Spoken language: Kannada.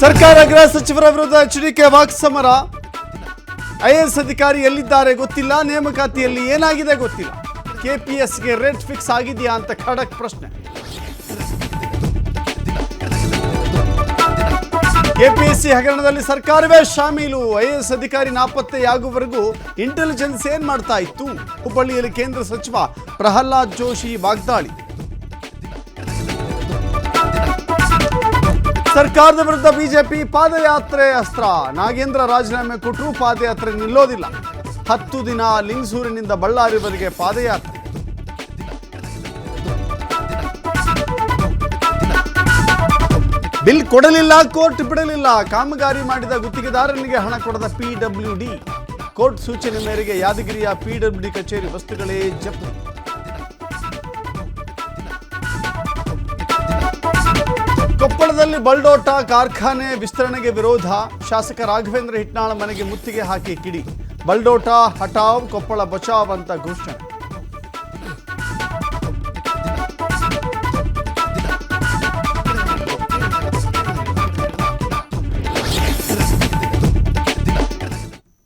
ಸರ್ಕಾರ ಗೃಹ ಸಚಿವರ ವಿರುದ್ಧ ಎಚ್ಚರಿಕೆ ವಾಕ್ಸಮರ. ಐಎಎಸ್ ಅಧಿಕಾರಿ ಎಲ್ಲಿದ್ದಾರೆ ಗೊತ್ತಿಲ್ಲ, ನೇಮಕಾತಿಯಲ್ಲಿ ಏನಾಗಿದೆ ಗೊತ್ತಿಲ್ಲ. ಕೆಪಿಎಸ್ಗೆ ರೇಟ್ ಫಿಕ್ಸ್ ಆಗಿದೆಯಾ ಅಂತ ಖಡಕ್ ಪ್ರಶ್ನೆ. ಕೆಪಿಎಸ್ಸಿ ಹಗರಣದಲ್ಲಿ ಸರ್ಕಾರವೇ ಶಾಮೀಲು. ಐಎಎಸ್ ಅಧಿಕಾರಿ ನಾಪತ್ತೆಯಾಗುವವರೆಗೂ ಇಂಟೆಲಿಜೆನ್ಸ್ ಏನ್ ಮಾಡ್ತಾ ಇತ್ತು? ಹುಬ್ಬಳ್ಳಿಯಲ್ಲಿ ಕೇಂದ್ರ ಸಚಿವ ಪ್ರಹ್ಲಾದ್ ಜೋಶಿ ವಾಗ್ದಾಳಿ. ಸರ್ಕಾರದ ವಿರುದ್ಧ ಬಿಜೆಪಿ ಪಾದಯಾತ್ರೆ ಅಸ್ತ್ರ. ನಾಗೇಂದ್ರ ರಾಜೀನಾಮೆ ಕೊಟ್ಟರೂ ಪಾದಯಾತ್ರೆ ನಿಲ್ಲೋದಿಲ್ಲ. 10 ದಿನ ಲಿಂಗಸೂರಿನಿಂದ ಬಳ್ಳಾರಿವರೆಗೆ ಪಾದಯಾತ್ರೆ. ಬಿಲ್ ಕೊಡಲಿಲ್ಲ, ಕೋರ್ಟ್ ಬಿಡಲಿಲ್ಲ. ಕಾಮಗಾರಿ ಮಾಡಿದ ಗುತ್ತಿಗೆದಾರನಿಗೆ ಹಣ ಕೊಡದ ಪಿಡಬ್ಲ್ಯೂಡಿ. ಕೋರ್ಟ್ ಸೂಚನೆ ಮೇರೆಗೆ ಯಾದಗಿರಿಯ ಪಿಡಬ್ಲ್ಯೂಡಿ ಕಚೇರಿ ವಸ್ತುಗಳೇ ಜಪ್ತಿ. ಕೊಪ್ಪಳದಲ್ಲಿ ಬಲ್ಡೋಟ ಕಾರ್ಖಾನೆ ವಿಸ್ತರಣೆಗೆ ವಿರೋಧ. ಶಾಸಕ ರಾಘವೇಂದ್ರ ಹಿಟ್ನಾಳ ಮನೆಗೆ ಮುತ್ತಿಗೆ ಹಾಕಿ ಕಿಡಿ. ಬಲ್ಡೋಟ ಹಟಾವ್, ಕೊಪ್ಪಳ ಬಚಾವ್ ಅಂತ ಘೋಷಣೆ.